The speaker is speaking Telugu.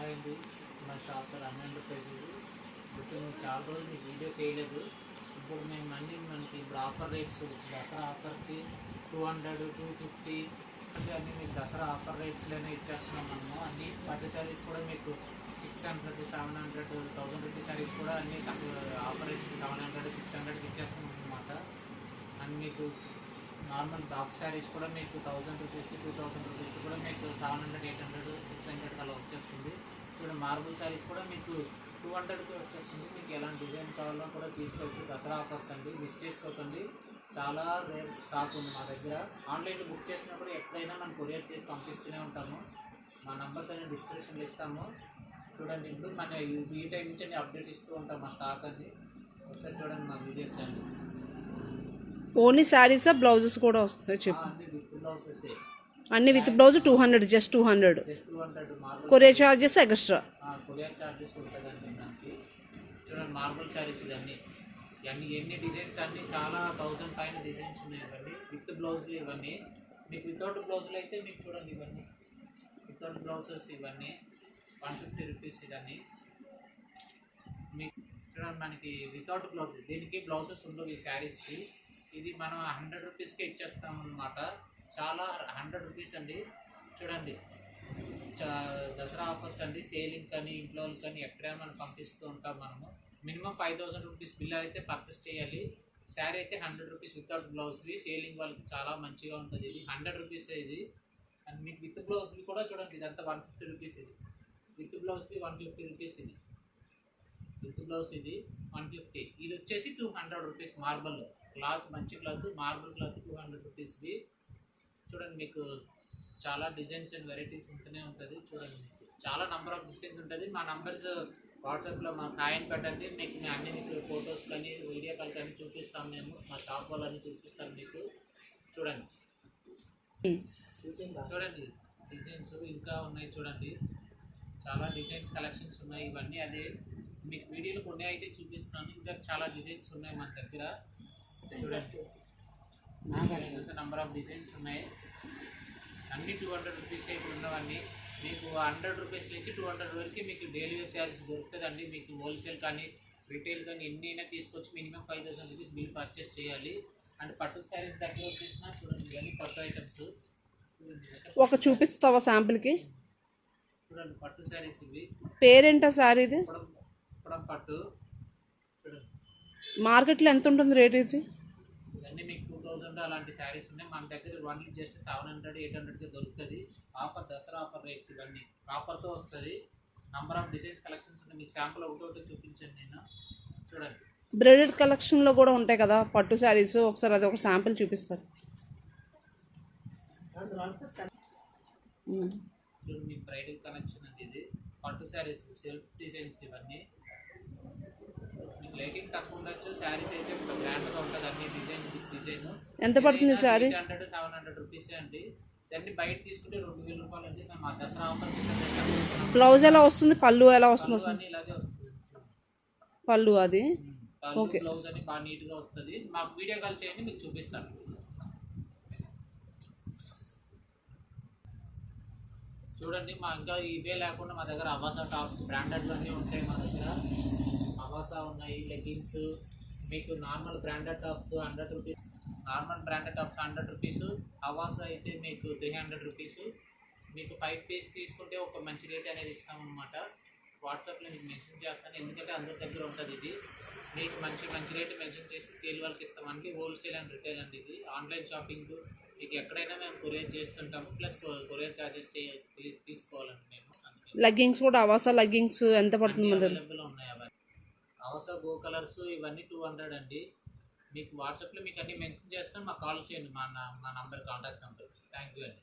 అయింది మా షాప్ రన్ అండ్ ప్రైసెస్. కొంచెం చాలా రోజులు మీకు వీడియోస్ వేయలేదు. ఇప్పుడు మేము మనకి ఇప్పుడు ఆఫర్ రేట్స్ దసరా ఆఫర్కి 200, 250 అన్నీ మీకు దసరా ఆఫర్ రేట్స్లోనే ఇచ్చేస్తున్నాం మనము. అన్ని పట్టు శారీస్ కూడా మీకు 600, 700, 1000 రూపీస్ శారీస్ కూడా అన్నీ ఆఫర్ రేట్స్ 700, 600కి ఇచ్చేస్తున్నాం అనమాట. అండ్ మీకు నార్మల్ బాక్స్ శారీస్ కూడా మీకు 1000 రూపీస్కి 2000 రూపీస్కి కూడా మీకు 700, 800, 600 అలా వచ్చేస్తుంది. చూడండి మార్బుల్ శారీస్ కూడా మీకు 200కి వచ్చేస్తుంది. మీకు ఎలాంటి డిజైన్ కావాలో కూడా తీసుకోవచ్చు. దసరా ఆఫర్స్ అండి, మిస్ చేసుకోకండి. చాలా రేర్ స్టాక్ ఉంది మా దగ్గర. ఆన్లైన్లో బుక్ చేసినప్పుడు ఎక్కడైనా మనం కొరియర్ చేసి పంపిస్తూనే ఉంటాము. మా నంబర్స్ అన్ని డిస్క్రిప్షన్లో ఇస్తాము. చూడండి, ఇప్పుడు మన ఈ టైం నుంచి అన్ని అప్డేట్స్ ఇస్తూ ఉంటాం మా స్టాక్ అన్ని. ఒకసారి చూడండి మా వీడియోస్ అన్ని. ఓన్లీ శారీసా బ్లౌజెస్ కూడా వస్తాయి చెప్పు. అన్ని విత్ బ్లౌజెస్, అన్ని with blouse 200, just 200. Courier charges extra. Courier charges ఉంటుందండి దానికి. చూడండి మార్బుల్ శారీస్ ఇవన్నీ ఎన్ని డిజైన్స్ అన్నీ చాలా 1000 పైన డిజైన్స్ ఉన్నాయి. ఇవన్నీ విత్ బ్లౌజులు. ఇవన్నీ మీకు వితౌట్ బ్లౌజులు అయితే మీకు చూడండి ఇవన్నీ వితౌట్ బ్లౌజెస్. ఇవన్నీ 150 రూపీస్. ఇవన్నీ మీకు చూడండి మనకి వితౌట్ బ్లౌజ్. దీనికి బ్లౌజెస్ ఉండవు ఈ శారీస్కి. ఇది మనం 100 రూపీస్కే ఇచ్చేస్తాం అన్నమాట. చాలా 100 రూపీస్ అండి. చూడండి దసరా ఆఫర్స్ అండి. సేలింగ్ కానీ ఇంట్లో కానీ ఎక్కడైనా మనం పంపిస్తూ ఉంటాం మనము. మినిమం 5000 రూపీస్ బిల్ అయితే పర్చేస్ చేయాలి. శారీ అయితే 100 రూపీస్ వితౌట్ బ్లౌజ్వి. సేలింగ్ వాళ్ళకి చాలా మంచిగా ఉంటుంది. ఇది 100 రూపీస్ ఇది. అండ్ మీకు విత్ బ్లౌజ్వి కూడా చూడండి ఇదంతా 150 రూపీస్. ఇది విత్ బ్లౌజ్వి 150 రూపీస్. ఇది విత్ బ్లౌజ్ ఇది 150. ఇది వచ్చేసి 200 రూపీస్. మార్బల్ క్లాత్, మంచి క్లాత్, మార్బుల్ క్లాత్ 200 రూపీస్వి. చూడండి మీకు చాలా డిజైన్స్ అండ్ వెరైటీస్ ఉంటూనే ఉంటుంది. చూడండి మీకు చాలా నెంబర్ ఆఫ్ డిజైన్స్ ఉంటుంది. మా నంబర్స్ వాట్సాప్లో మా హాయ్ పెట్టండి. మీకు అన్ని మీకు ఫొటోస్ కానీ వీడియో కాల్ కానీ చూపిస్తాము. మేము మా షాప్ వాళ్ళని చూపిస్తాం మీకు. చూడండి చూడండి డిజైన్స్ ఇంకా ఉన్నాయి. చూడండి చాలా డిజైన్స్ కలెక్షన్స్ ఉన్నాయి. ఇవన్నీ అదే మీకు వీడియోలో కొన్ని అయితే చూపిస్తున్నాను. ఇంకా చాలా డిజైన్స్ ఉన్నాయి మన దగ్గర. చూడండి ఇంకా నెంబర్ ఆఫ్ డిజైన్స్ ఉన్నాయి. అన్నీ 200 రూపీస్ ఇప్పుడు ఉన్నవన్నీ. మీకు 100 రూపీస్ నుంచి 200 వరకు మీకు డైలీ వేర్ శారీస్ దొరుకుతుందండి. మీకు హోల్సేల్ కానీ రిటైల్ కానీ ఎన్ని అయినా తీసుకొచ్చి మినిమం 5000 రూపీస్ బిల్ పర్చేస్ చేయాలి. అండ్ పట్టు శారీస్ దగ్గర వచ్చేసిన చూడండి ఇవన్నీ పట్టు ఐటమ్స్. ఒక చూపిస్తావా శాంపుల్కి? చూడండి పట్టు శారీస్ ఇవి. పేరేంటా శారీది? ఇప్పుడు పట్టు. చూడండి మార్కెట్లో ఎంత ఉంటుంది రేట్ ఇది? ఇవన్నీ మీకు 2000 అలాంటి శారీస్ ఉన్నాయి. మన దగ్గర ఓన్లీ జస్ట్ 700, 800కి దొరుకుతుంది. Offer Dasara offer rates. ఇవన్నీ ఆఫర్తో వస్తుంది. నంబర్ ఆఫ్ డిజైన్స్ కలెక్షన్స్ ఉన్నాయి. మీకు శాంపుల్ ఒకటి చూపించాను నేను. చూడండి బ్రెడెడ్ కలెక్షన్లో కూడా ఉంటాయి కదా పట్టు శారీస్. ఒకసారి అది ఒక శాంపుల్ చూపిస్తారు. మీ బ్రైడల్ కలెక్షన్ అండి. ఇది పట్టు శారీస్ సెల్ఫ్ డిజైన్స్. ఇవన్నీ మీకు లైటింగ్ తక్కువ ఉండొచ్చు. శారీస్ అయితే గ్రాండ్గా ఉంటుంది. అన్ని డిజైన్ ఎంత పడుతుంది శారీ? 800, 700 రూపీస్ అండి. దాన్ని బయట తీసుకుంటే 2000 రూపాయలు అండి. మేము ఆ దసరా ఆఫర్. బ్లౌజ్ ఎలా వస్తుంది? పళ్ళు ఎలా వస్తుంది? ఇలాగే వస్తుంది పళ్ళు. అది ఓకే. బ్లౌజ్ అని బాగా నీట్గా వస్తుంది. మాకు వీడియో కాల్ చేయండి, మీకు చూపిస్తాను. చూడండి మా ఇంకా ఇవే లేకుండా మా దగ్గర అవాసా టాప్స్ బ్రాండెడ్ అన్నీ ఉంటాయి. మా దగ్గర అవాసా ఉన్నాయి. లెగ్గిన్స్ మీకు normal branded tops 100 rupees. Normal branded tops 100 rupees. Avasa అయితే మీకు 300 రూపీస్. మీకు 5 పీస్ తీసుకుంటే ఒక మంచి రేట్ అనేది ఇస్తామన్నమాట. వాట్సాప్లో మీకు మెన్షన్ చేస్తాను, ఎందుకంటే అందరి దగ్గర ఉంటుంది. ఇది మీకు మంచి రేట్ మెన్షన్ చేసి సేల్ వాళ్ళకి ఇస్తామండి. హోల్సేల్ అండ్ రిటైల్ అండి. ఇది ఆన్లైన్ షాపింగ్ మీకు ఎక్కడైనా మేము కొరియర్ చేస్తుంటాము. ప్లస్ కొరియర్ ఛార్జెస్ తీసుకోవాలండి మేము. లెగ్గింగ్స్ కూడా అవాసా లెగ్గింగ్స్ ఎంత పడుతుంది? అవైలబుల్ ఉన్నాయి. అవన్నీ అవాసా గో కలర్స్ ఇవన్నీ 200 అండి. మీకు వాట్సాప్లో మీకు అన్నీ మెన్షన్ చేస్తాను. మాకు కాల్ చేయండి మా నంబర్, కాంటాక్ట్ నెంబర్కి. థ్యాంక్ యూ అండి.